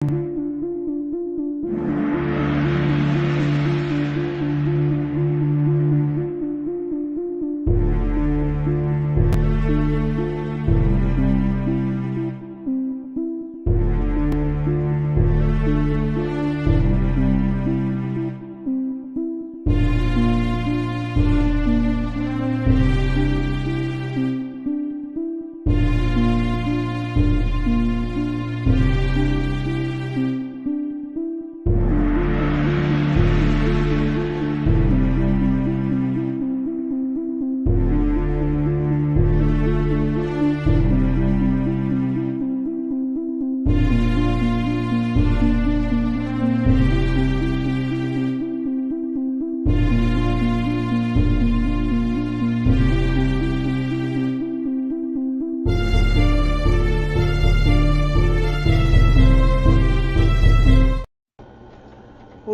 Well,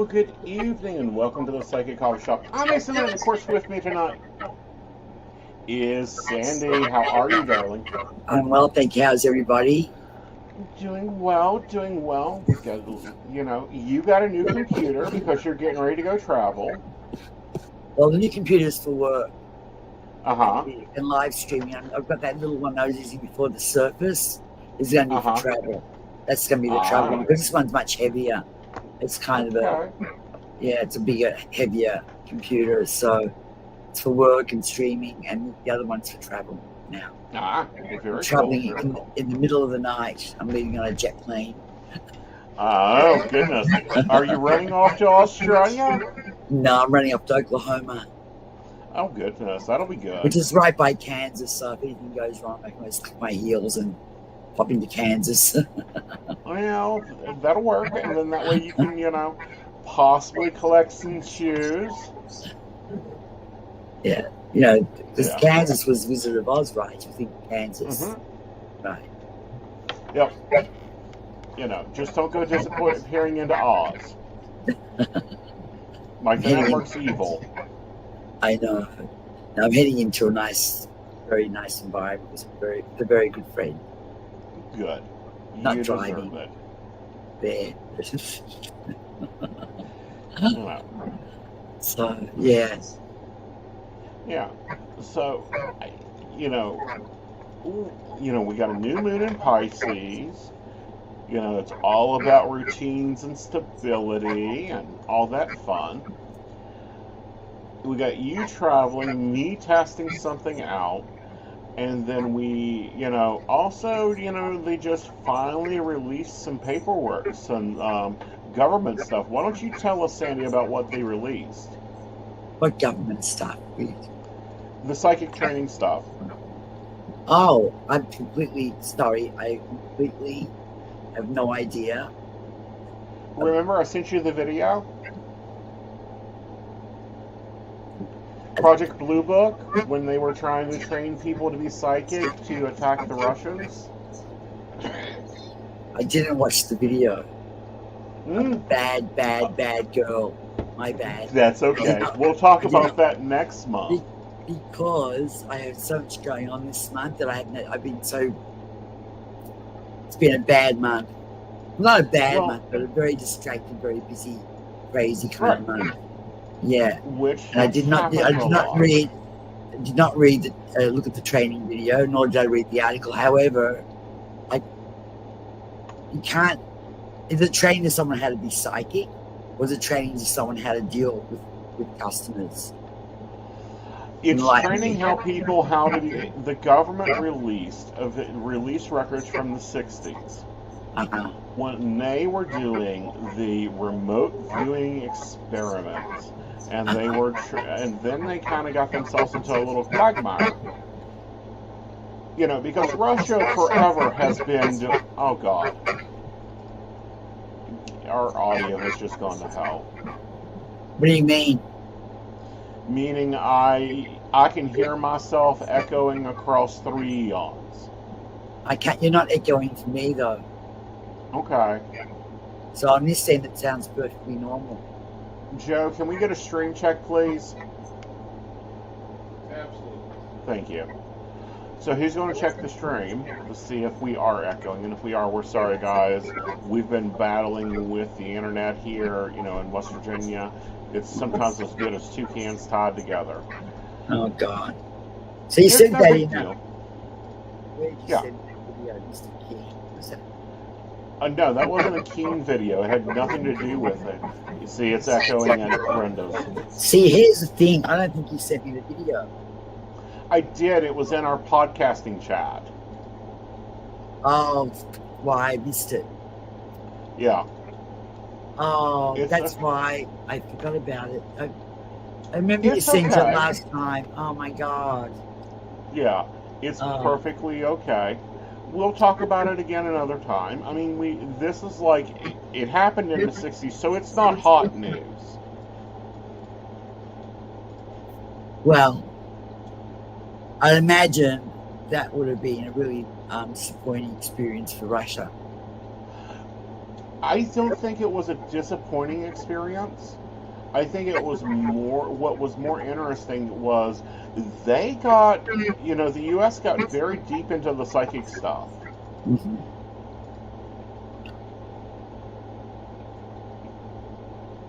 good evening and welcome to the Psychic Coffee Shop. I'm Aeson, and of course with me tonight is Sandie. How are you, darling? I'm well, thank you. How's everybody? Doing well, doing well. You got a new computer because you're getting ready to go travel. Well, the new computer's for work. And live streaming. I've got that little one I was using before, the Surface. Is going to be for travel. That's going to be the travel one, because this one's much heavier. It's kind of it's a bigger, heavier computer, so it's for work and streaming, and the other one's for travel now. Very traveling cool. in the middle of the night. I'm leaving on a jet plane. Oh, goodness. Are you running off to Australia? No, I'm running up to Oklahoma. Oh, goodness. That'll be good. Which is right by Kansas, so if anything goes wrong, I can always click my heels and pop into Kansas. Well, that'll work, and then that way you can, possibly collect some shoes. Yeah, because Kansas was Wizard of Oz, right? You think Kansas, right? Yep. Just don't go disappearing into Oz. Like the network's evil. I know. Now I'm heading into a very nice environment with a very good friend. Good. Not driving. There. So, yeah. Yeah. So, we got a new moon in Pisces. It's all about routines and stability and all that fun. We got you traveling, me testing something out. And then we, also, they just finally released some paperwork, some government stuff. Why don't you tell us, Sandie, about what they released? What government stuff? The psychic training stuff. Oh, I'm completely sorry. I completely have no idea. Remember I sent you the video? Project Blue Book, when they were trying to train people to be psychic to attack the Russians? I didn't watch the video. Bad girl. My bad. That's okay. We'll talk about that next month. Because I have so much going on this month that I've been so... It's been a bad month. Not a bad month, but a very distracted, very busy, crazy kind of month. Yeah, and I did not read look at the training video, nor did I read the article. However, you can't. Is it training to someone how to be psychic, or is it training to someone how to deal with customers? It's training how to be. The government released records from the 60s. When they were doing the remote viewing experiments. And they were, and then they kind of got themselves into a little quagmire. Because Russia forever has been. Oh God, our audio has just gone to hell. What do you mean? Meaning, I can hear myself echoing across 3 eons. I can't. You're not echoing for me though. Okay. So on this end, it sounds perfectly normal. Joe, can we get a stream check, please? Absolutely. Thank you. So who's going to check the stream to see if we are echoing? And if we are, we're sorry, guys. We've been battling with the internet here, in West Virginia. It's sometimes as good as two cans tied together. Oh, God. So you It's said no that big deal. Where did you Yeah. send that video, Mr. King? Was that... No, that wasn't a Keen video. It had nothing to do with it. You see, it's echoing at Brenda's. See, here's the thing. I don't think you sent me the video. I did. It was in our podcasting chat. Oh, well, I missed it. Yeah. Oh, that's why I forgot about it. I remember you sent it last time. Oh, my God. Yeah, it's perfectly okay. We'll talk about it again another time. I mean, this is like, it happened in the 60s, so it's not hot news. Well, I imagine that would have been a really disappointing experience for Russia. I don't think it was a disappointing experience. I think it was what was more interesting was they got, the U.S. got very deep into the psychic stuff. Mm-hmm.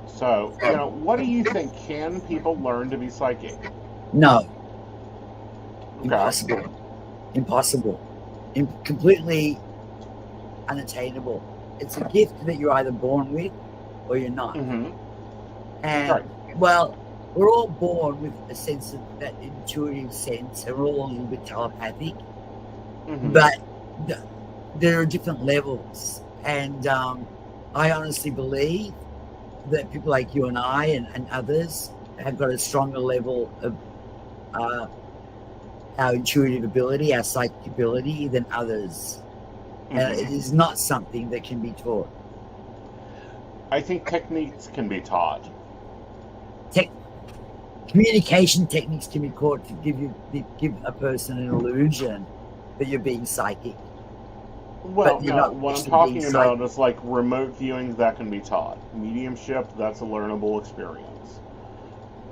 So, what do you think? Can people learn to be psychic? No. Okay. Impossible. Completely unattainable. It's a gift that you're either born with or you're not. Mm-hmm. And, right. Well, we're all born with a sense of that intuitive sense, and we're all a little bit telepathic. Mm-hmm. But there are different levels. And I honestly believe that people like you and I and others have got a stronger level of our intuitive ability, our psychic ability than others. Mm-hmm. And it is not something that can be taught. I think techniques can be taught. Communication techniques can be taught to give a person an illusion that you're being psychic. Well, no, what I'm talking about is like remote viewing that can be taught. Mediumship, that's a learnable experience.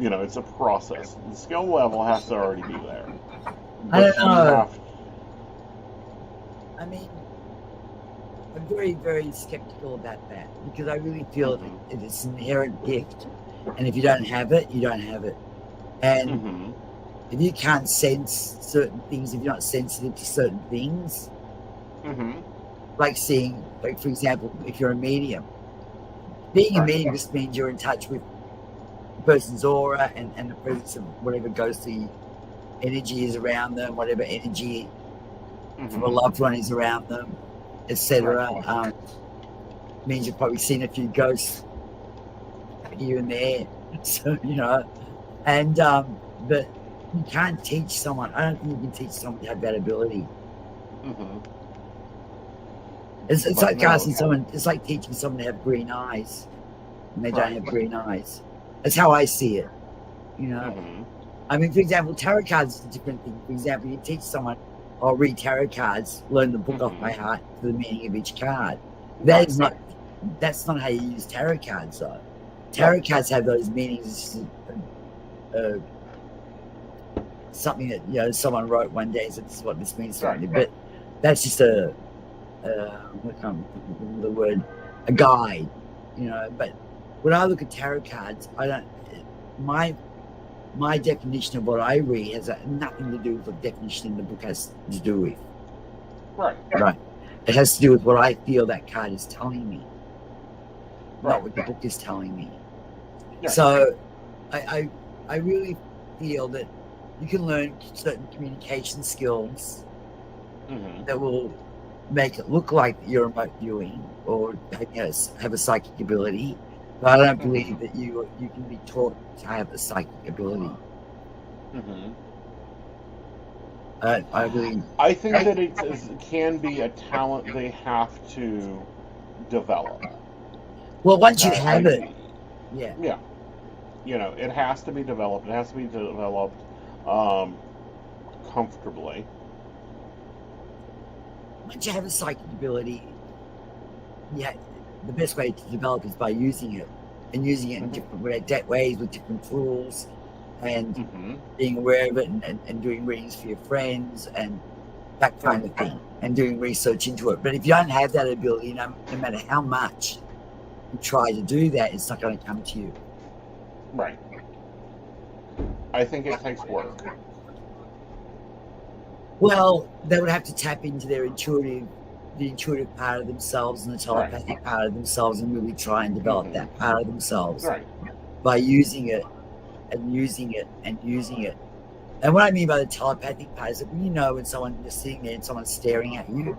It's a process. The skill level has to already be there. I don't know. I mean, I'm very, very skeptical about that because I really feel that it's an inherent gift. And if you don't have it, you don't have it. And if you can't sense certain things, if you're not sensitive to certain things, like seeing, like for example, if you're a medium, being a medium just means you're in touch with the person's aura and the presence of whatever ghostly energy is around them, whatever energy from a loved one is around them, etc. Means you've probably seen a few ghosts here and there. So, and but you can't teach someone. I don't think you can teach someone to have that ability. It's like asking someone. It's like teaching someone to have green eyes, and they don't have green eyes. That's how I see it. I mean, for example, tarot cards is a different thing. For example, you teach someone, "I'll read tarot cards, learn the book off by heart for the meaning of each card." That is not. That's not how you use tarot cards, though. Tarot cards have those meanings. Something that someone wrote one day and said, "This is what this means to me." But that's just a guide, But when I look at tarot cards, I don't. My definition of what I read has nothing to do with what the definition in the book has to do with. Right. It has to do with what I feel that card is telling me, not what the book is telling me. So, I really feel that you can learn certain communication skills that will make it look like you're remote viewing or have a psychic ability, but I don't believe that you can be taught to have a psychic ability. I think that it can be a talent they have to develop. Well, once you have it, yeah. It has to be developed. It has to be developed comfortably. Once you have a psychic ability, the best way to develop is by using it, and using it in different ways with different tools, and being aware of it, and doing readings for your friends, and that kind of thing, and doing research into it. But if you don't have that ability, no matter how much you try to do that, it's not going to come to you. Right. I think it takes work. Well, they would have to tap into their the intuitive part of themselves and the telepathic part of themselves, and really try and develop that part of themselves by using it and using it and using it. And what I mean by the telepathic part is that when when someone is sitting there and someone's staring at you,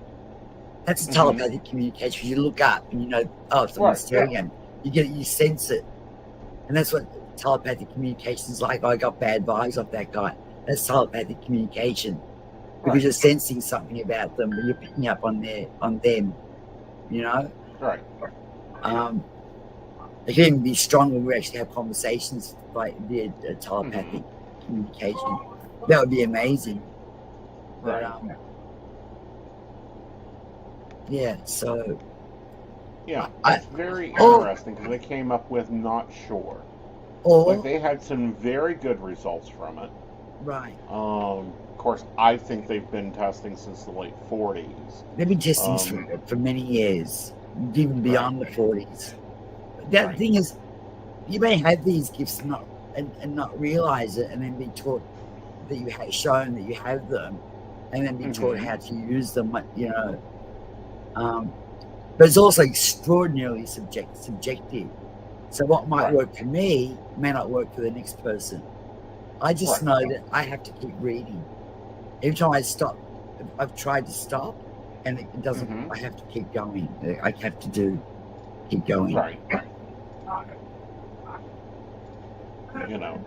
that's a telepathic communication. You look up and someone's staring at me. You sense it. And that's what telepathic communication is like. I got bad vibes off that guy. That's telepathic communication. Because you're sensing something about them, but you're picking up on them, Right. It can even be strong when we actually have conversations via telepathic communication. That would be amazing. Right. But, yeah, so... Yeah, it's very interesting because they came up with not sure. Like, they had some very good results from it. Right. Of course, I think they've been testing since the late 40s. They've been testing for many years, even beyond the 40s. The thing is, you may have these gifts and not realize it, and then be taught that you have shown that you have them, and then be taught how to use them. But it's also extraordinarily subjective. So what might work for me may not work for the next person. I just know that I have to keep reading. Every time I stop, I've tried to stop, and it doesn't. I have to keep going. I have to keep going. Right.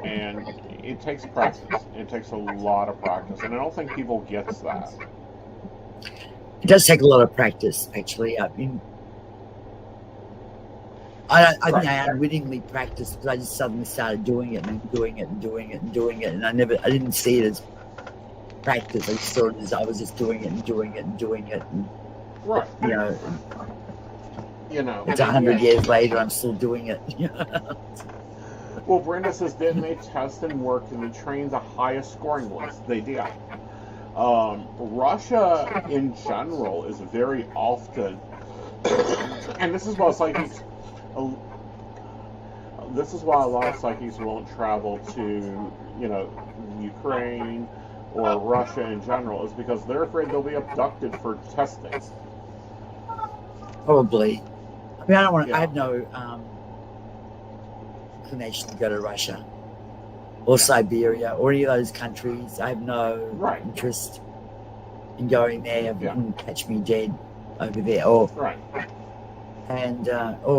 And it takes practice. It takes a lot of practice, and I don't think people get that. It does take a lot of practice, actually. I mean, I think I unwittingly practiced because I just suddenly started doing it and doing it and doing it and doing it, and I didn't see it as practice. I just saw it as I was just doing it and doing it and doing it, and it's 100 years later, I'm still doing it. Well, Brenda says, didn't they test and work and train the highest scoring list? They did. Russia, in general, is very often, and this is why psychics, this is why a lot of psychics won't travel to, Ukraine or Russia in general, is because they're afraid they'll be abducted for testing. Probably. I mean, I don't want. I have no inclination to go to Russia or Siberia or any of those countries. I have no interest in going there. You wouldn't catch me dead over there, or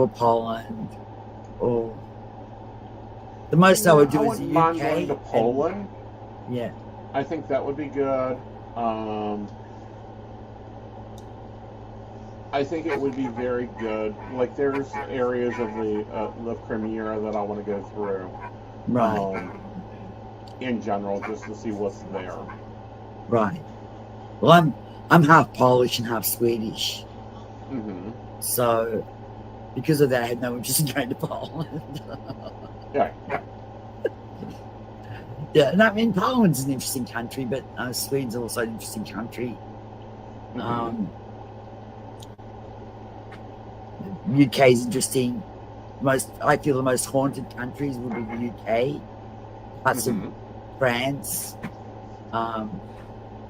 Poland, or the most I would do is the UK. Mind going to Poland. Yeah, I think that would be good. I think it would be very good. Like, there's areas of the Crimea that I want to go through. Right. In general, just to see what's there. Right. Well, I'm half Polish and half Swedish. So, because of that, I had no interest in going to Poland. Yeah. Yeah, and I mean, Poland's an interesting country, but Sweden's also an interesting country. UK is interesting. I feel the most haunted countries would be the UK, parts of France,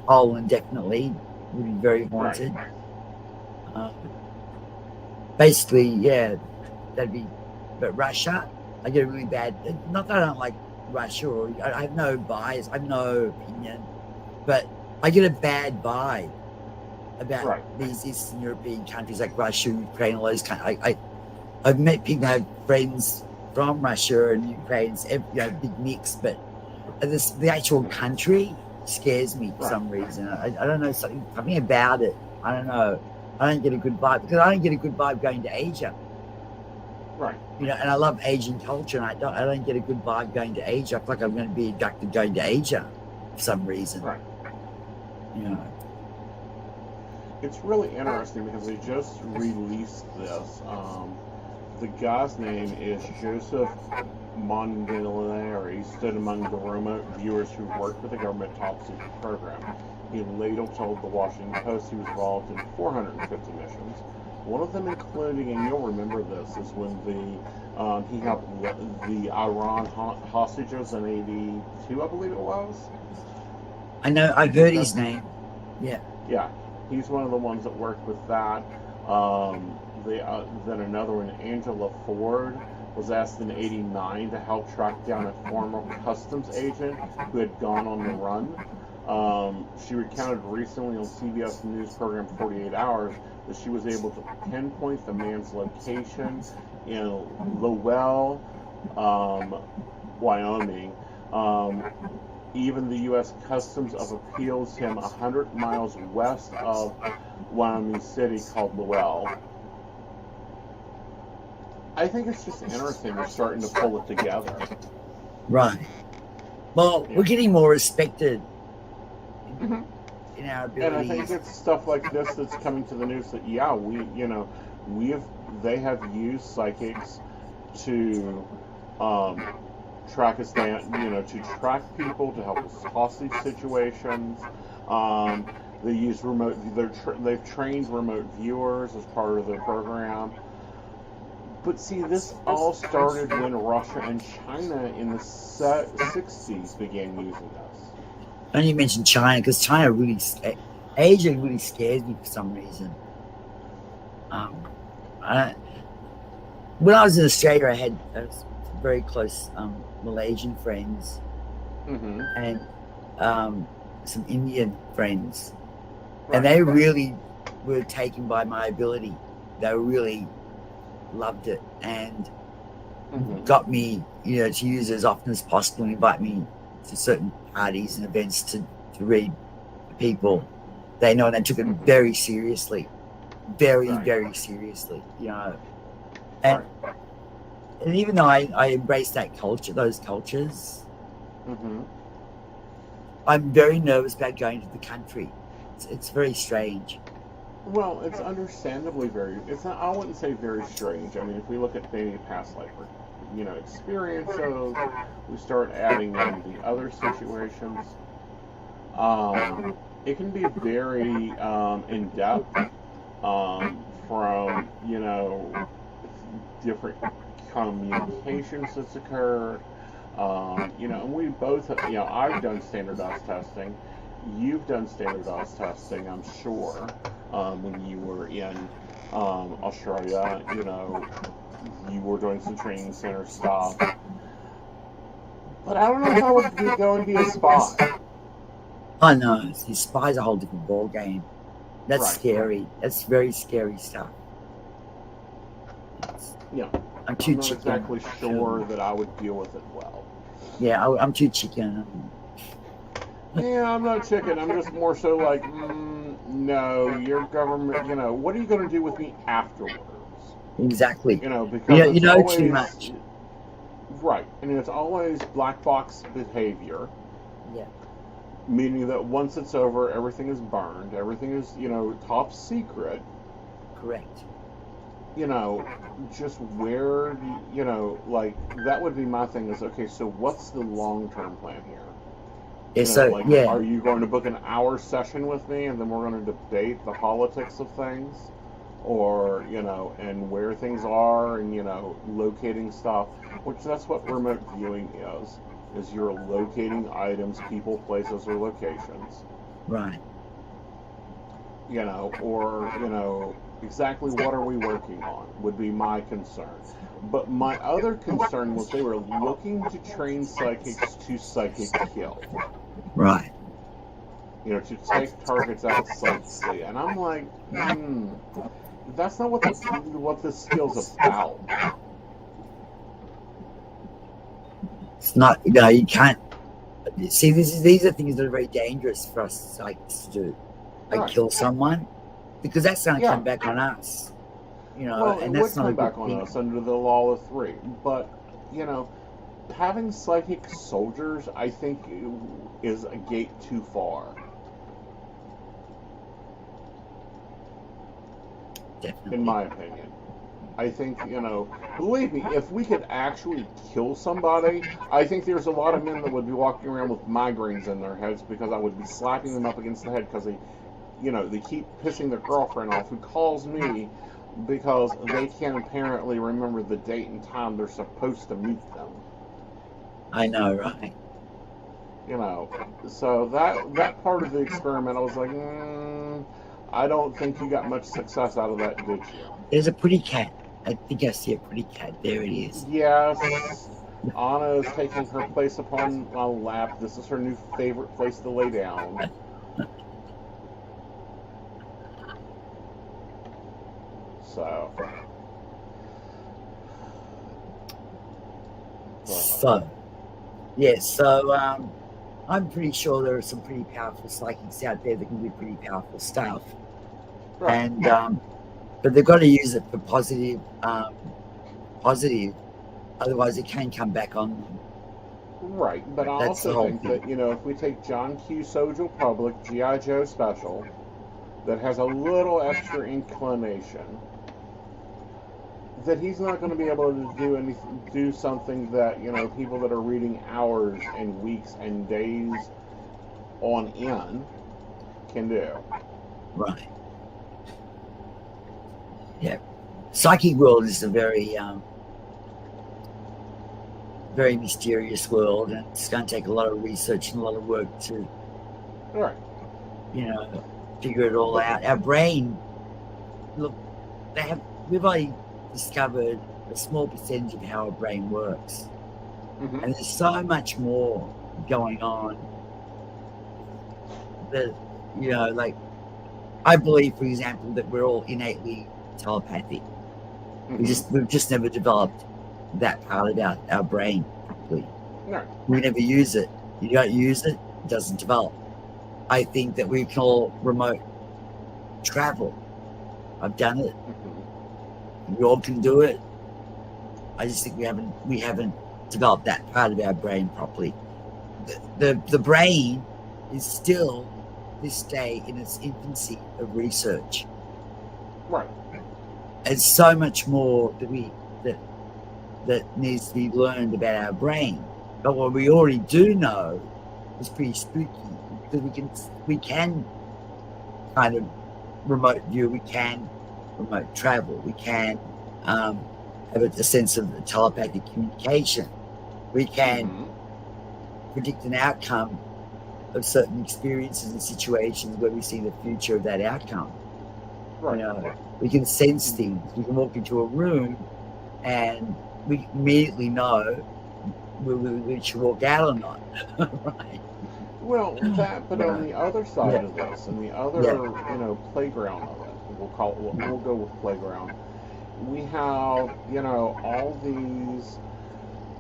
Poland definitely would be very haunted. Basically, that'd be. But Russia, I get a really bad. Not that I don't like Russia, or I have no bias, I have no opinion, but I get a bad vibe about these Eastern European countries like Russia, Ukraine, all those countries. I've met people, I have friends from Russia and Ukraine, big mix, but the actual country scares me for some reason. I don't know, something about it. I don't know. I don't get a good vibe, because I don't get a good vibe going to Asia. Right. And I love Asian culture, and I don't get a good vibe going to Asia. I feel like I'm going to be abducted going to Asia for some reason. Right. It's really interesting because they just released this. The guy's name is Joseph Mondinelli, stood among the remote viewers who worked with the government top secret program. He later told the Washington Post he was involved in 450 missions. One of them including, and you'll remember this, is when he helped the Iran hostages in '82, I believe it was. I know, I've heard his name. Yeah. Yeah, he's one of the ones that worked with that. Then another one, Angela Ford, was asked in '89 to help track down a former customs agent who had gone on the run. She recounted recently on CBS News program 48 Hours that she was able to pinpoint the man's location in Lowell, Wyoming. Even the U.S. Customs of Appeals him 100 miles west of Wyoming City called Lowell. I think it's just interesting they're starting to pull it together. Right. Well, Yeah. we're getting more respected Mm-hmm. in our abilities. And I think it's stuff like this that's coming to the news that, yeah, they have used psychics to track us down, to track people, to help with hostage situations. They use they've trained remote viewers as part of their program. But see, this all started when Russia and China in the 60s began using this. And you mentioned China, because China Asia really scares me for some reason. When I was in Australia, I had very close Malaysian friends, Mm-hmm. and some Indian friends, Right. and they really were taken by my ability. They really loved it and Mm-hmm. got me, to use it as often as possible and invite me to certain parties and events to read people they know, and they took it very seriously, very, Right. very seriously, and Right. and even though I embrace that culture, those cultures, Mm-hmm. I'm very nervous about going to the country. It's very strange. Well, it's understandably it's not, I wouldn't say very strange. I mean, if we look at maybe past life, experiences, we start adding in the other situations. It can be very in depth from different communications that's occurred. And we both, I've done standardized testing. You've done standardized testing, I'm sure, when you were in Australia. You were doing some training center stuff. But I don't know if I would go and be a spy. Oh no, see, spy's a whole different ball game. That's Right. scary. That's very scary stuff. Yeah. I'm too I'm not chicken. exactly sure that I would deal with it well. Yeah, I'm too chicken. Yeah, I'm not chicken. I'm just more so like, no, your government, what are you going to do with me afterwards? Exactly. Because you it's know always, too much. Right. And it's always black box behavior. Yeah. Meaning that once it's over, everything is burned. Everything is, top secret. Correct. Just where, that would be my thing is, okay, so what's the long-term plan here? Yeah, Are you going to book an hour session with me and then we're going to debate the politics of things? Or, and where things are and, locating stuff, which that's what remote viewing is you're locating items, people, places, or locations. Right. Exactly what are we working on would be my concern. But my other concern was they were looking to train psychics to psychic kill. Right. To take targets out psychically. And I'm like, that's not what this skill's about. It's not, you can't. See, these are things that are very dangerous for us psychics to do. Like Right. kill someone, because that's going to come back on us. Well, and it that's would not come a back good on thing. us under the law of three. But, having psychic soldiers, I think, is a gate too far. Definitely. In my opinion. I think, believe me, if we could actually kill somebody, I think there's a lot of men that would be walking around with migraines in their heads because I would be slapping them up against the head because they keep pissing their girlfriend off who calls me because they can't apparently remember the date and time they're supposed to meet them. I know, right? So that part of the experiment, I was like, I don't think you got much success out of that, did you? There's a pretty cat. I think I see a pretty cat. There it is. Yes. Anna is taking her place upon my lap. This is her new favorite place to lay down. So. I'm pretty sure there are some pretty powerful psychics out there that can do pretty powerful stuff. Right. And but they've got to use it for positive. Otherwise it can come back on them. Right, but I also think that, if we take John Q. Sojo Public, G.I. Joe Special, that has a little extra inclination, that he's not going to be able to do something that, people that are reading hours and weeks and days on end can do. Right. Yeah. Psychic world is a very very mysterious world, and it's going to take a lot of research and a lot of work to figure it all out. Our brain, look, we've only discovered a small percentage of how our brain works. Mm-hmm. And there's so much more going on that, I believe, for example, that we're all innately telepathic. Mm-hmm. We've just never developed that part of our brain properly. No. We never use it. You don't use it, it doesn't develop. I think that we can all remote travel. I've done it. Mm-hmm. We all can do it. I just think we haven't developed that part of our brain properly. The brain is still this day in its infancy of research. Right. There's so much more that needs to be learned about our brain. But what we already do know is pretty spooky, because we can kind of remote view, we can remote travel, we can have a sense of telepathic communication. We can predict an outcome of certain experiences and situations where we see the future of that outcome. Right. We can sense things. We can walk into a room and we immediately know whether we should walk out or not. Right. Well, but on the other side of this, and the other, playground of it, we'll go with playground. We have, all these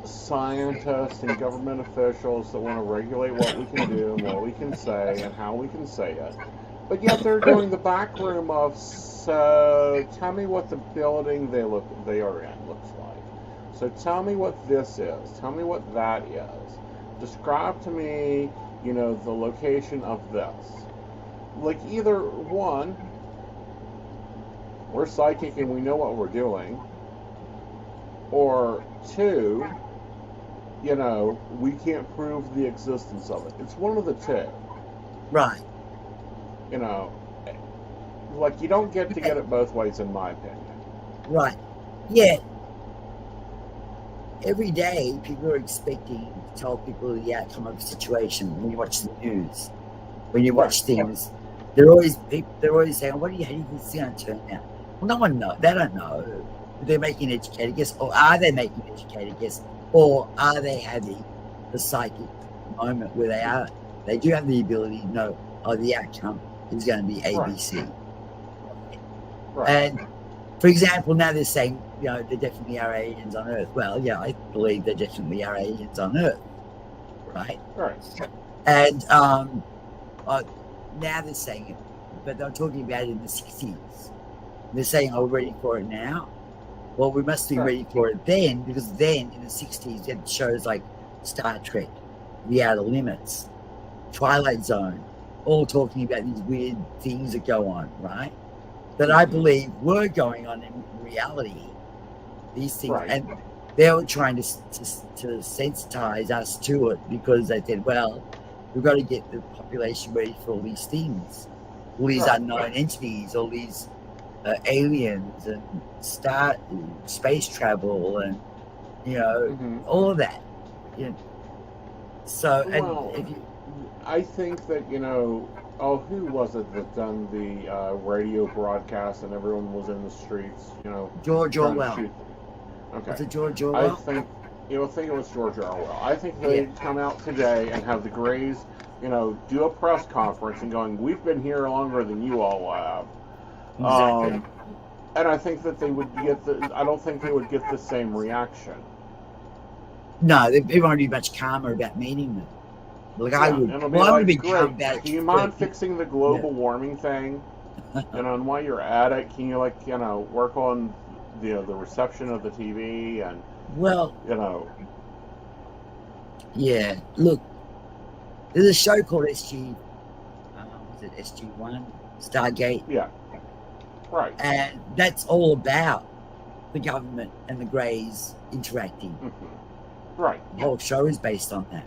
scientists and government officials that want to regulate what we can do and what we can say and how we can say it. But yet they're doing the back room of, so tell me what the building they are in looks like. So tell me what this is. Tell me what that is. Describe to me, the location of this. Like, either one, we're psychic and we know what we're doing, or two, we can't prove the existence of it. It's one of the two. Right. Like, you don't get to get it both ways, in my opinion. Right. Yeah. Every day, people are expecting to tell people the outcome of a situation. When you watch the news, when you watch things, they're always saying, "How do you think this is going to turn out?" Well, no one knows. They don't know. They're making an educated guess, or are they making an educated guess, or are they having the psychic moment where they do have the ability to know, the outcome is going to be ABC. Right. And for example, now they're saying, there definitely are aliens on Earth. Well, yeah, I believe there definitely are aliens on Earth, right? Right. And now they're saying it, but they're talking about it in the 60s. They're saying, we're ready for it now. Well, we must be ready for it then, because then in the 60s, they had shows like Star Trek, The Outer Limits, Twilight Zone, all talking about these weird things that go on, right? That I believe were going on in reality, these things, Right. and they were trying to sensitize us to it because they said, well, we've got to get the population ready for all these things, all these Right. unknown entities, all these aliens and space travel and all of that. So Well, and if you, I think that who was it that done the radio broadcast and everyone was in the streets, George trying to Orwell, shoot. Okay. was it George I Orwell? think it was George Orwell. I think they'd come out today and have the Greys, do a press conference and going, "We've been here longer than you all have." Exactly. And I think that they would get I don't think they would get the same reaction. No, they won't be much calmer about meeting them. Like I would. It'll Well, I'm going to be great. calm about it. Do you mind fixing the global warming thing? And while you're at it, can you work on the reception of the TV and well, yeah. Look, there's a show called SG. Was it SG1? Stargate. Yeah. Right. And that's all about the government and the Greys interacting. Mm-hmm. Right. The whole show is based on that.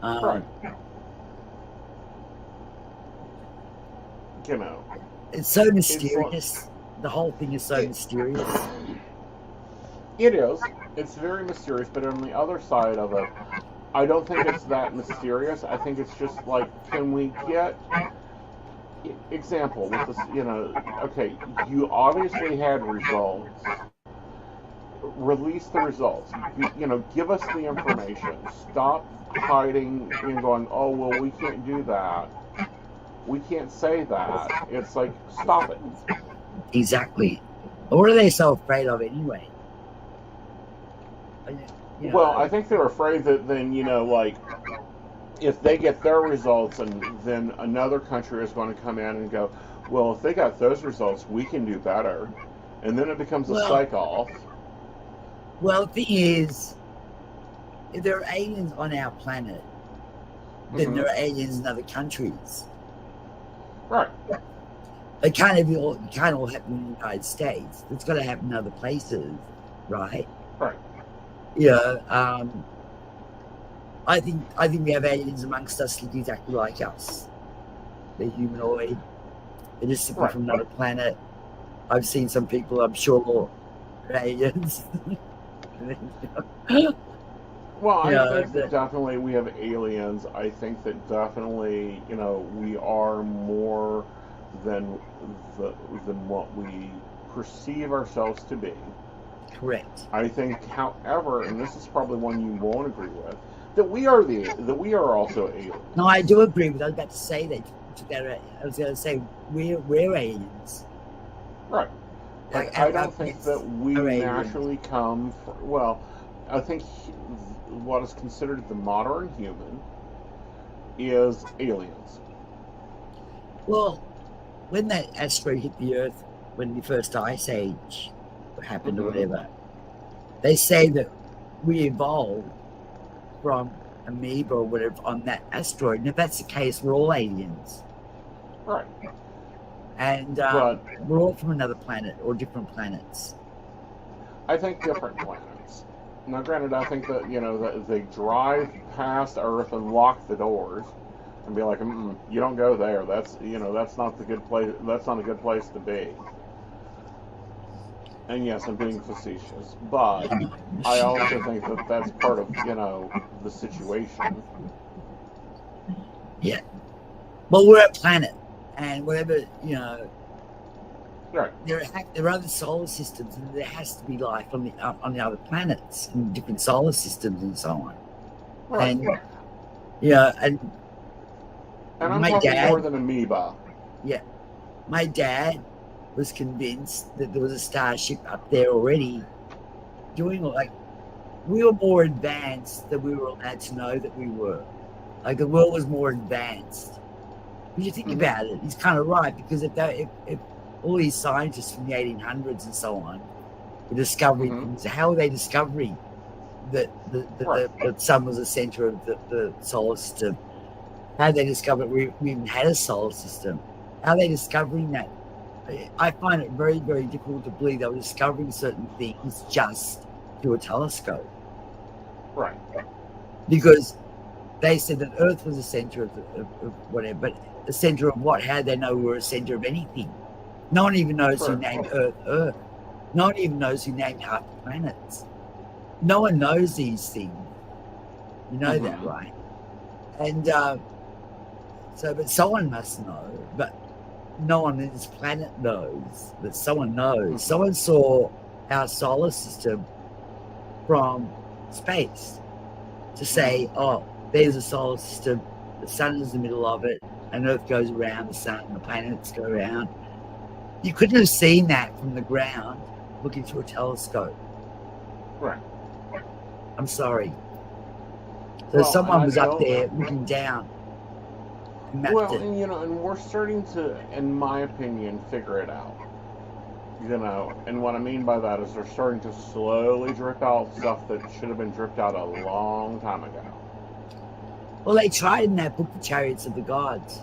Right. It's so mysterious. The whole thing is so mysterious. It is. It's very mysterious, but on the other side of it, I don't think it's that mysterious. I think it's just like, can we get example with this? Okay, you obviously had results. Release the results. Give us the information. Stop hiding and going, oh, well, we can't do that. We can't say that. It's like, stop it. Exactly. What are they so afraid of anyway? Well, I think they're afraid that then, if they get their results and then another country is going to come in and go, well, if they got those results, we can do better. And then it becomes a cycle. Well, the thing is, if there are aliens on our planet, then there are aliens in other countries. Right. It can't all happen in the United States. It's got to happen in other places, right? Right. I think we have aliens amongst us that look exactly like us. They're humanoid. They're just simply from another planet. I've seen some people, I'm sure, are aliens. Well, I think that definitely we have aliens. I think that definitely, we are more than what we perceive ourselves to be. Correct. I think, however, and this is probably one you won't agree with, that we are also aliens. No, I do agree with. I was about to say that. I was going to say we're aliens. Right. Like, I don't think that we naturally come from, well, I think what is considered the modern human is aliens. Well, when that asteroid hit the Earth, when the first ice age happened or whatever, they say that we evolved from amoeba or whatever on that asteroid. And if that's the case, we're all aliens. Right. And we're all from another planet or different planets. I think different planets. Now, granted, I think that, that they drive past Earth and lock the doors and be like, you don't go there. That's, that's not the good place. That's not a good place to be. And yes, I'm being facetious, but I also think that that's part of, the situation. Yeah. Well, we're a planet, and whatever, right. There are other solar systems, and there has to be life on the other planets, and different solar systems, and so on. Right. And and I'm my talking dad, more than amoeba. Yeah, my dad was convinced that there was a starship up there already doing we were more advanced than we were allowed to know that we were. Like the world was more advanced. When you think about it, he's kind of right, because if all these scientists from the 1800s and so on were discovering things, how are they discovering that the sun was the center of the solar system? How they discovered we even had a solar system? How are they discovering that I find it very, very difficult to believe they were discovering certain things just through a telescope. Right. Because they said that Earth was the center of whatever, but the center of what? How do they know we're a center of anything? No one even knows who named Earth Earth. No one even knows who named half the planets. No one knows these things. You know that, right? And but someone must know, but no one on this planet knows, but someone knows. Someone saw our solar system from space to say, oh, there's a solar system, the sun is in the middle of it, and Earth goes around the sun, the planets go around. You couldn't have seen that from the ground looking through a telescope. Right. I'm sorry. So someone was up there looking down. Well, and, and we're starting to, in my opinion, figure it out. And what I mean by that is they're starting to slowly drip out stuff that should have been dripped out a long time ago. Well, they tried in that book, The Chariots of the Gods.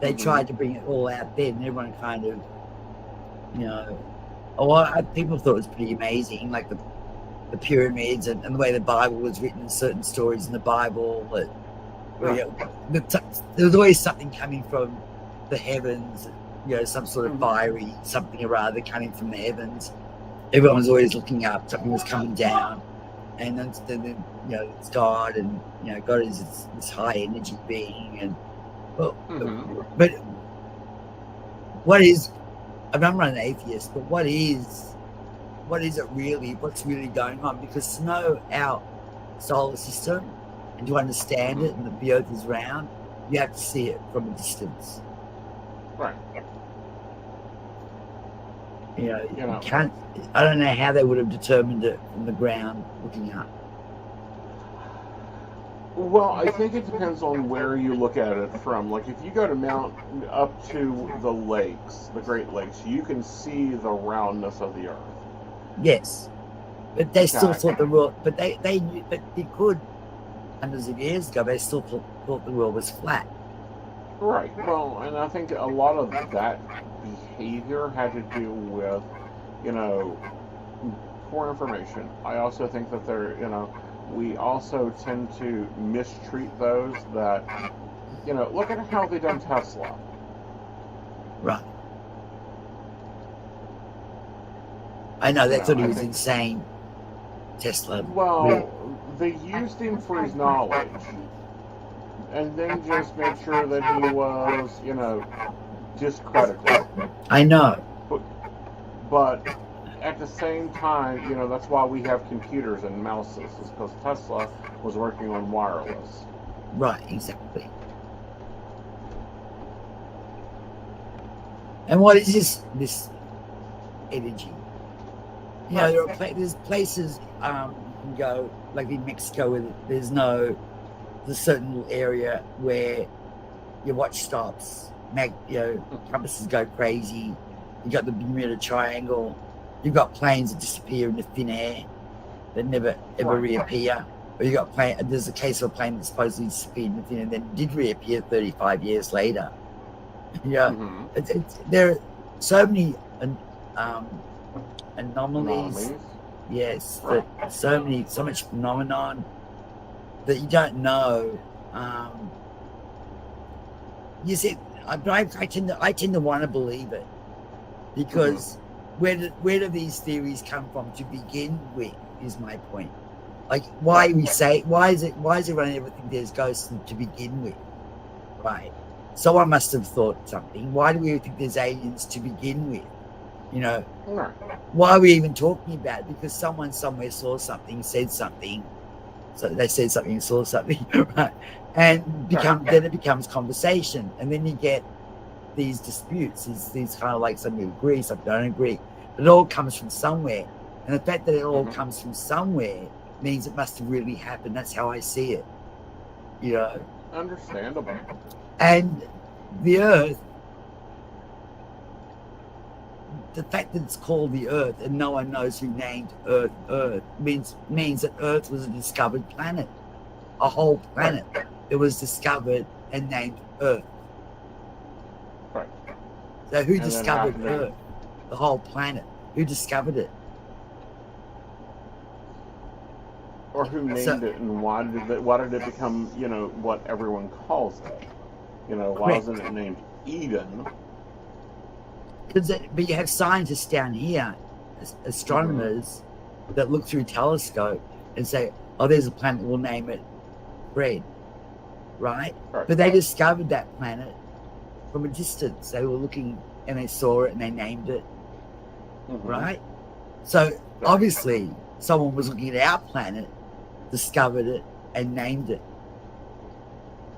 They tried to bring it all out then, and everyone kind of, people thought it was pretty amazing, like the pyramids and the way the Bible was written, and certain stories in the Bible that there was always something coming from the heavens, some sort of fiery something or other coming from the heavens. Everyone was always looking up, something was coming down, and then it's God, and God is this high energy being, and but what is? I'm not an atheist, but what is it really? What's really going on? Because to know our solar system and to understand it, and that the Earth is round, you have to see it from a distance. Right. You can't. I don't know how they would have determined it from the ground looking up. Well, I think it depends on where you look at it from. Like, if you go to up to the lakes, the Great Lakes, you can see the roundness of the Earth. Yes, but they still thought the world. But they knew. But they could. Hundreds of years ago, they still thought the world was flat. Right. Well, and I think a lot of that behavior had to do with, poor information. I also think that we also tend to mistreat those that, look at how they done Tesla. Right. I know, they thought he was insane, Tesla. Well, they used him for his knowledge, and then just made sure that he was, discredited. I know. But at the same time, that's why we have computers and mouses, is because Tesla was working on wireless. Right, exactly. And what is this energy? There's places you can go, like in Mexico, where there's a certain little area where your watch stops, compasses go crazy. You got the Bermuda Triangle. You've got planes that disappear into thin air that never ever reappear. Or you got there's a case of a plane that supposedly disappeared into thin air and then did reappear 35 years later. There are so many anomalies. Yes, so much phenomenon that you don't know. You see, I tend to want to believe it, because where do these theories come from to begin with? Is my point. Like, why is everyone ever think there's ghosts to begin with? Right. Someone must have thought something. Why do we think there's aliens to begin with? Why are we even talking about it? Because someone somewhere saw something, said something. So they said something, saw something, right? And then it becomes conversation. And then you get these disputes, these kind of like, some agree, some don't agree. But it all comes from somewhere. And the fact that it all comes from somewhere means it must have really happened. That's how I see it. Understandable. And the Earth, the fact that it's called the Earth and no one knows who named Earth means that Earth was a discovered planet, a whole planet that was discovered and named Earth. Right. So who And then discovered happened to- Earth? The whole planet. Who discovered it? Or who named it, and why did it become, what everyone calls it? Why Correct. wasn't it named Eden? But you have scientists down here, astronomers, that look through a telescope and say, "Oh, there's a planet. We'll name it Fred." Right? Right. But they discovered that planet from a distance. They were looking and they saw it and they named it. Right? So obviously, someone was looking at our planet, discovered it, and named it.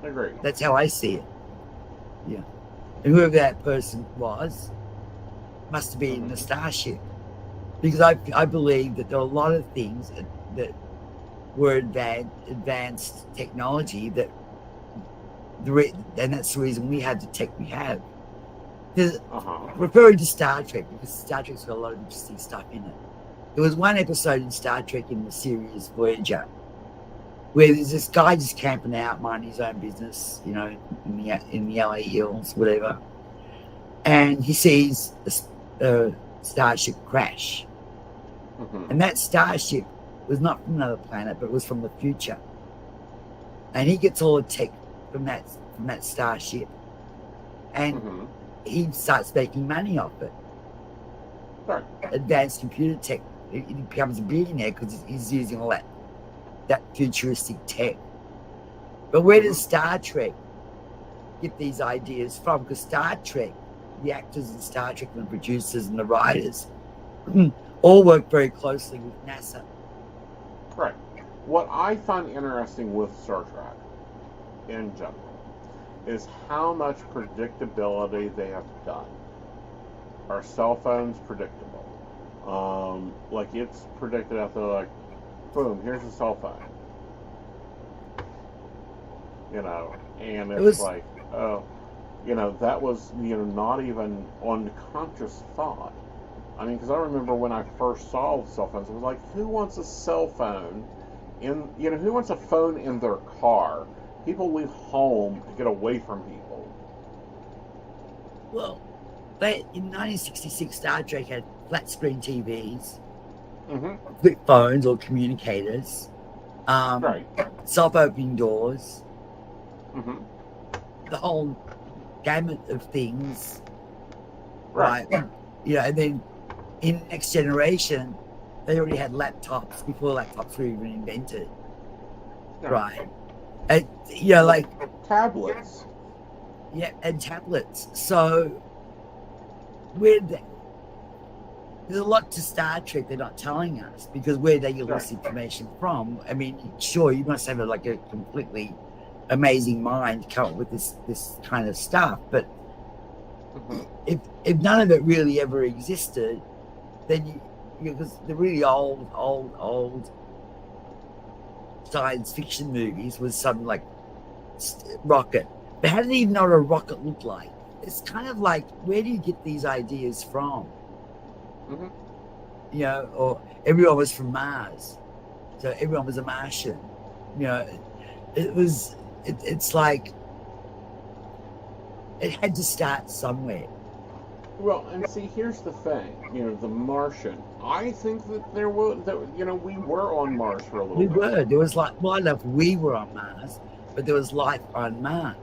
Agreed. That's how I see it. Yeah. And whoever that person was must have been in the starship. Because I believe that there are a lot of things that were advanced technology and that's the reason we have the tech we have. Referring to Star Trek, because Star Trek's got a lot of interesting stuff in it. There was one episode in Star Trek in the series Voyager where there's this guy just camping out, minding his own business, in the LA hills, whatever. And he sees a starship crash. And that starship was not from another planet, but it was from the future. And he gets all the tech from that starship. And he starts making money off it. Right. Advanced computer tech. He becomes a billionaire because he's using all that futuristic tech. But where does Star Trek get these ideas from? Because Star Trek, the actors in Star Trek and the producers and the writers all work very closely with NASA. Right. What I find interesting with Star Trek in general is how much predictability they have done. Are cell phones predictable? Like it's predicted out there, like, boom, here's a cell phone. And it's like, oh, that was, not even on conscious thought. I mean, because I remember when I first saw cell phones, it was like, who wants a cell phone who wants a phone in their car? People leave home to get away from people. Well, in 1966, Star Trek had flat screen TVs, flip phones or communicators, self-opening doors, the whole gamut of things. Right. And then in Next Generation, they already had laptops before laptops were even invented. Yeah. Right. And, like tablets. Yeah, and tablets. So there's a lot to Star Trek they're not telling us, because where they get this information from. I mean, sure, you must have a completely amazing mind to come up with this kind of stuff, but if none of it really ever existed, then because the really old science fiction movies was some like rocket, but how did they even know what a rocket looked like? It's kind of like, where do you get these ideas from? Or everyone was from Mars, so everyone was a Martian. It's like it had to start somewhere. Well, and see, here's the thing. The Martian. I think that we were on Mars for a little bit. We were. There was I don't know if we were on Mars, but there was life on Mars.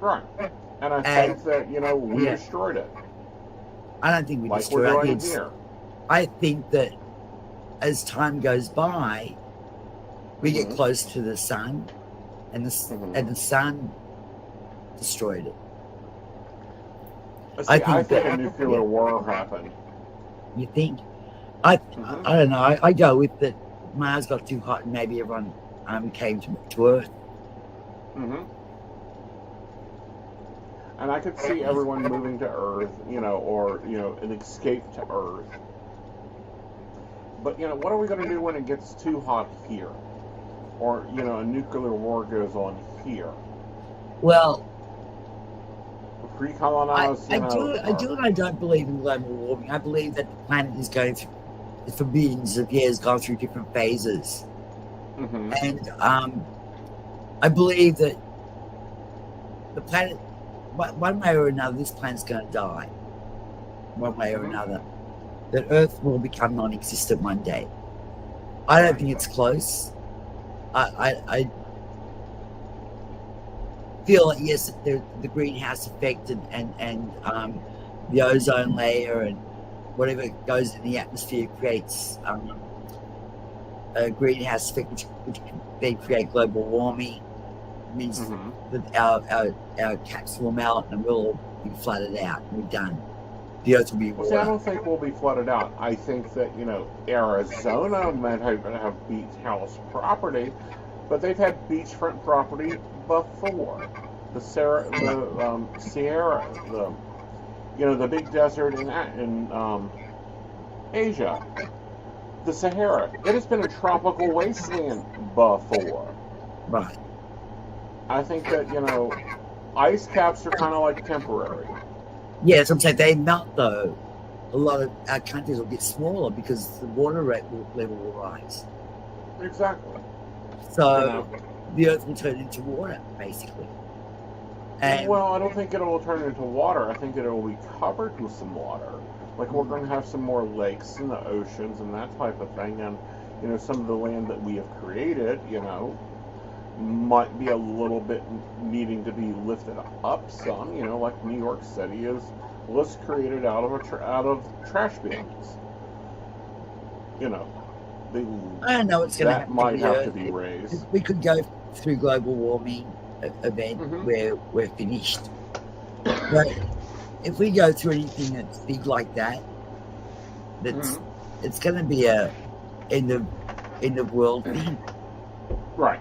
Right. And I think that, we destroyed it. I don't think we destroyed it. I think that as time goes by, we get close to the sun, and the sun destroyed it. See, I think a nuclear war happened. You think? I don't know. I go with that. Mars got too hot, and maybe everyone came to Earth. And I could see everyone moving to Earth, or an escape to Earth. But what are we going to do when it gets too hot here, or a nuclear war goes on here? Well, recolonize. I do, and I don't believe in global warming. I believe that the planet is going through, for billions of years, gone through different phases, and I believe that the planet one way or another, this planet's going to die. One way or another, that Earth will become non-existent one day. I don't think it's close. I feel like, yes, the greenhouse effect and the ozone layer and whatever goes in the atmosphere creates a greenhouse effect, which can then create global warming. It means that our caps will melt and we'll all be flooded out and we're done. The Earth will be water. See, I don't think we'll be flooded out. I think that, Arizona might have beach house property, but they've had beachfront property before. The Sierra, the big desert in Asia, the Sahara. It has been a tropical wasteland before. Right. I think that, ice caps are kind of like temporary. Yeah, so I'm saying they melt though. A lot of our countries will get smaller because the water level will rise. Exactly. So the Earth will turn into water, basically. And well, I don't think it will turn into water. I think it will be covered with some water. Like we're going to have some more lakes in the oceans and that type of thing. And, some of the land that we have created, might be a little bit needing to be lifted up some, like New York City was created out of trash bins. I don't know what's going to happen. That might have to be raised. We could go through global warming event where we're finished. But if we go through anything that's big like that, it's going to be a end of world thing. Right.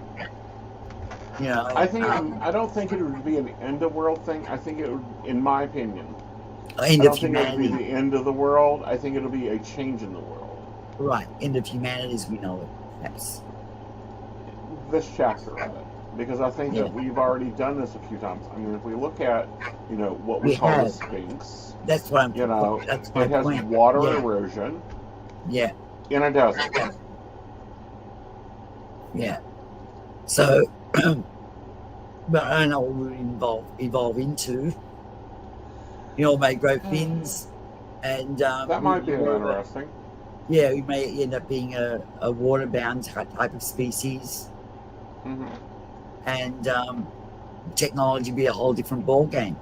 I think I don't think it would be an end of world thing. I think it would, in my opinion, I don't think it would be the end of the world. I think it'll be a change in the world. Right, end of humanity as we know it. That's this chapter of it, because I think that we've already done this a few times. I mean, if we look at what we call the Sphinx, that's what I'm. That's my it has point. water erosion. Yeah. In a desert. Yeah. So. But I don't know what we evolve into. May grow fins, and that might be interesting. Yeah, we may end up being a water-bound type of species, and technology be a whole different ball game.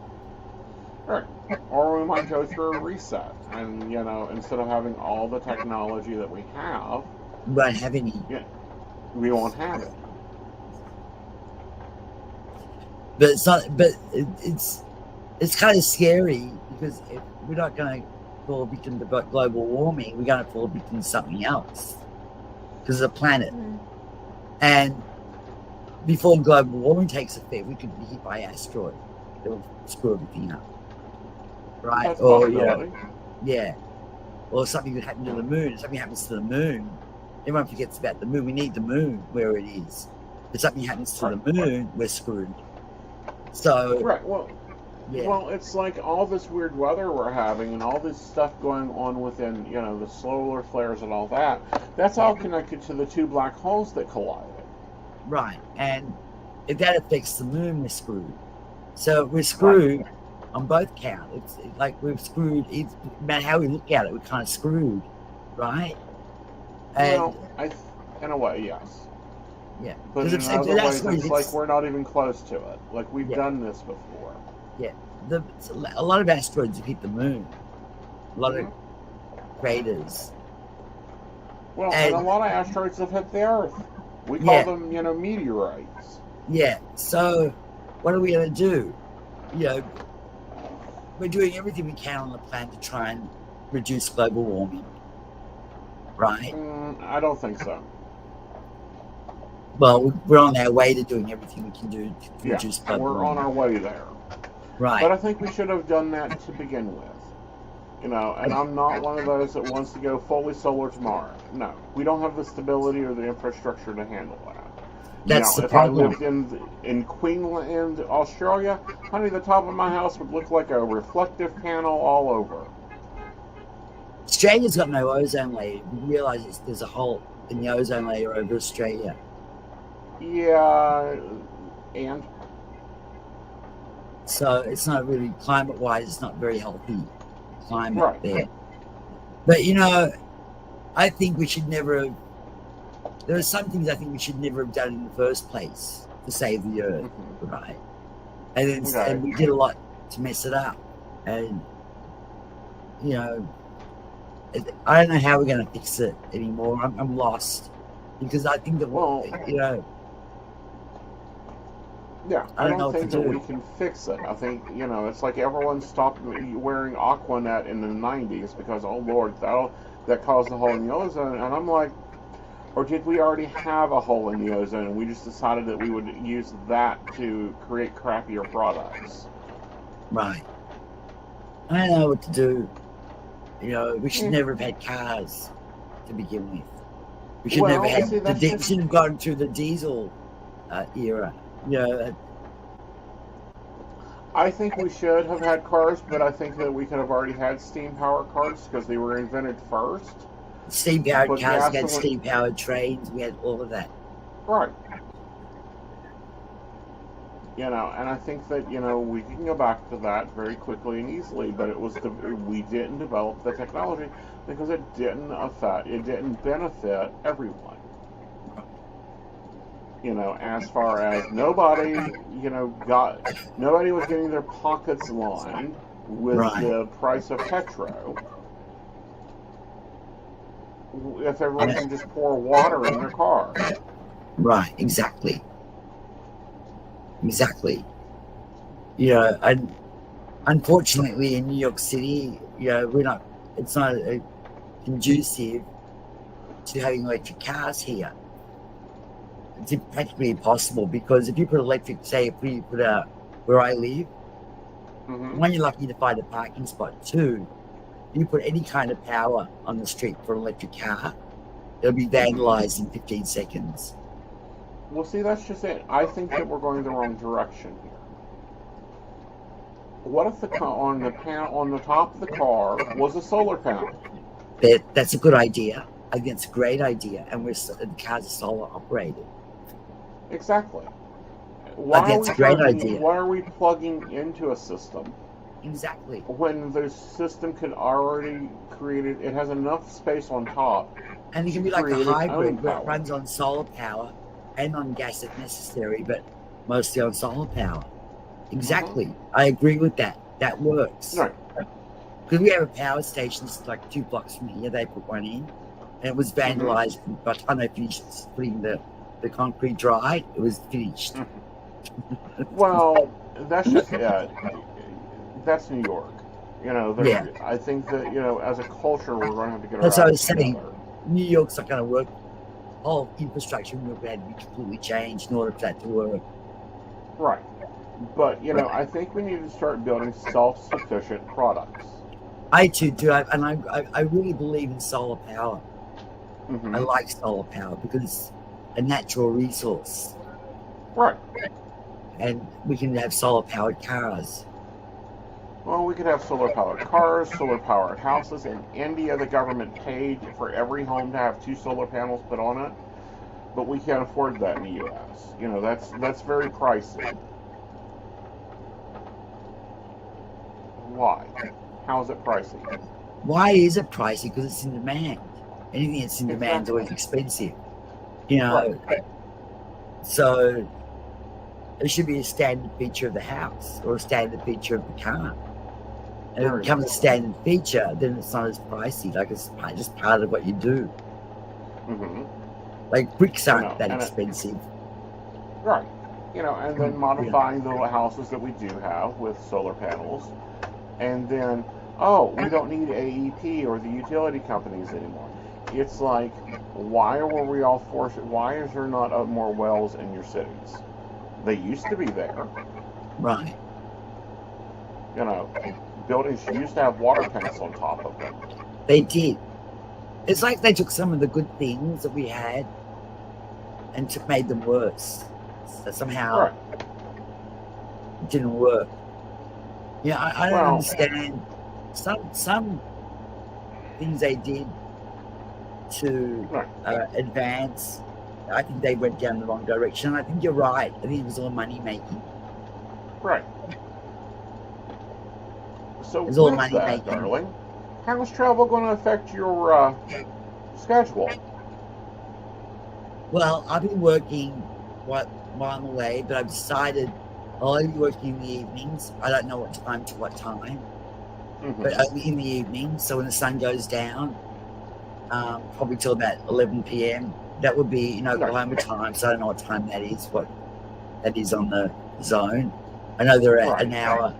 Right, or we might go through a reset, and instead of having all the technology that we have, we won't have any. Yeah, we won't have it. But it's not. But it's kind of scary because if we're not going to fall victim to global warming, we're going to fall victim to something else because of the planet. And before global warming takes effect, we could be hit by an asteroid. It'll screw everything up, right? That's or or something could happen to the moon. If something happens to the moon, everyone forgets about the moon. We need the moon where it is. If something happens to the moon, we're screwed. So well, it's like all this weird weather we're having and all this stuff going on within, the solar flares and all that. That's all connected to the two black holes that collided. Right, and if that affects the moon, we're screwed. So we're screwed on both counts. It's like we're screwed. No matter how we look at it, we're kind of screwed, right? And in a way, yes. Yeah, but in other ways, it's like we're not even close to it. Like we've done this before. Yeah, a lot of asteroids have hit the moon. A lot of craters. Well, and a lot of asteroids have hit the Earth. We call them, meteorites. Yeah. So, what are we going to do? We're doing everything we can on the planet to try and reduce global warming. Right? I don't think so. Well, we're on our way to doing everything we can do to reduce global warming. We're on our way there. Right. But I think we should have done that to begin with. And I'm not one of those that wants to go fully solar tomorrow. No, we don't have the stability or the infrastructure to handle that. That's the problem. If I lived in Queensland, Australia, honey, the top of my house would look like a reflective panel all over. Australia's got no ozone layer. You realise there's a hole in the ozone layer over Australia. Yeah, and So it's not really climate-wise. It's not very healthy climate Right. there. But I think we should never have. There are some things I think we should never have done in the first place to save the earth, Mm-hmm. right? And then Okay. and we did a lot to mess it up. And I don't know how we're going to fix it anymore. I'm lost because I think that Yeah, I I don't know don't what think to that do. we can fix it. I think, it's like everyone stopped wearing Aquanet in the 90s because, oh Lord, that caused a hole in the ozone. And I'm like, or did we already have a hole in the ozone and we just decided that we would use that to create crappier products? Right. I don't know what to do. We should Mm. never have had cars to begin with. We should Well, never have see, that's we just- should have gone through the diesel era. I think we should have had cars, but I think that we could have already had steam power cars because they were invented first. Steam powered But cars, we had gasoline- steam powered trains, we had all of that. Right. And I think that, we can go back to that very quickly and easily, but we didn't develop the technology because it didn't benefit everyone. As far as nobody was getting their pockets lined with Right. the price of petrol. If everyone can just pour water in their car. Right, exactly. And unfortunately in New York City, it's not conducive to having electric cars here. It's practically impossible because if you put electric, say if we put out where I live, Mm-hmm. one, you're lucky to find a parking spot. Two, if you put any kind of power on the street for an electric car, it'll be vandalized in 15 seconds. Well, see, that's just it. I think that we're going the wrong direction here. What if on the top of the car was a solar panel? That's a good idea. I think it's a great idea, and the cars are solar operated. Exactly. That's a great idea. Why are we plugging into a system Exactly. when the system could already create it? It has enough space on top. And it can to be like a create its own hybrid where it power. runs on solar power and on gas if necessary, but mostly on solar power. Exactly. I agree with that. That works. Right. Because we have a power station that's like 2 blocks from here. They put one in, and it was vandalized. By the time they finished putting the concrete dry, it was finished. Well, that's just it. That's New York. I think that, as a culture, we're going to have to get our That's what I was acts saying. together. New York's not going to work. Whole infrastructure in New York had to be completely changed in order for that to work. Right. But, I think we need to start building self-sufficient products. I too do, and I really believe in solar power. Mm-hmm. I like solar power because it's a natural resource, Right. and we can have solar powered cars. Well, we could have solar-powered cars, solar-powered houses. In India, the government paid for every home to have 2 solar panels put on it, but we can't afford that in the U.S. That's very pricey. Why? How is it pricey? Why is it pricey? Because it's in demand. Anything that's in demand is always expensive. Right. So it should be a standard feature of the house or a standard feature of the car. And if it becomes a standard feature, then it's not as pricey. Like it's just part of what you do. Mm-hmm. Like bricks aren't that expensive. Right. And then modifying the little houses that we do have with solar panels. And then, we don't need AEP or the utility companies anymore. It's like, why is there not more wells in your cities? They used to be there. Right. Buildings used to have water tanks on top of them. They did. It's like they took some of the good things that we had and made them worse. So somehow it didn't work. I don't understand some things they did to advance. I think they went down the wrong direction. I think you're right. I think it was all money making. Right. So It's all with money that, making. darling, how is travel going to affect your schedule? Well, I've been working while I'm away, but I've decided I'll only be working in the evenings. I don't know what time to what time, but Mm-hmm. only in the evening. So when the sun goes down, probably till about 11 p.m. That would be in Oklahoma time. So I don't know what time that is. What that is on the zone. I know they're at an hour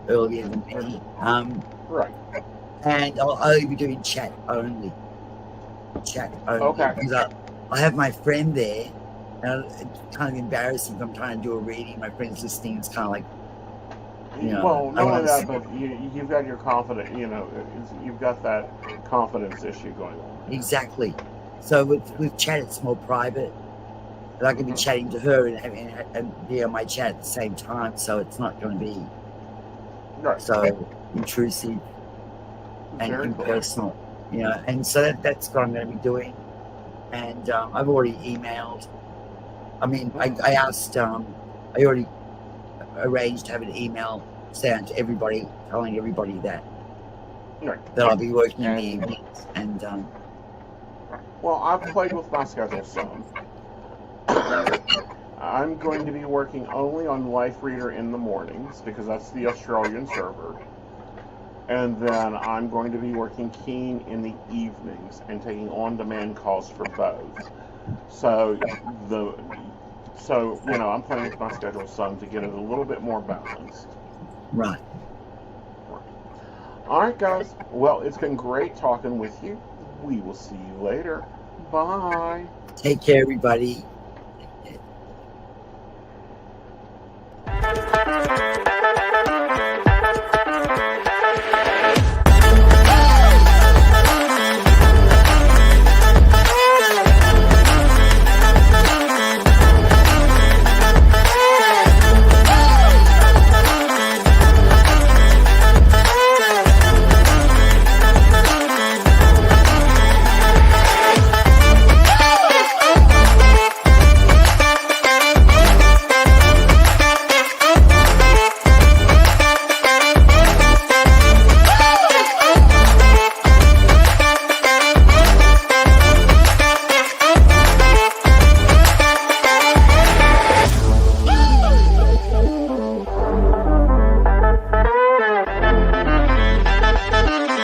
earlier than me. Right. And I'll only be doing chat only. Chat only. Okay. Because I have my friend there, and it's kind of embarrassing if I'm trying to do a reading. My friend's listening. It's kind of like, Well, I not only want that, to. but you've got your confidence. You've got that confidence issue going on. Exactly. So with chat, it's more private. But I can be chatting to her and be on my chat at the same time, so it's not going to be so intrusive and Very cool. impersonal. And so that's what I'm going to be doing. And I've already emailed. I mean, I asked. I already arranged to have an email sent to everybody, telling everybody that I'll be working in the evenings. And well, I've played with my schedule some. I'm going to be working only on Life Reader in the mornings because that's the Australian server. And then I'm going to be working Keen in the evenings and taking on-demand calls for both. So I'm playing with my schedule some to get it a little bit more balanced. Right. All right, guys. Well, it's been great talking with you. We will see you later. Bye. Take care, everybody.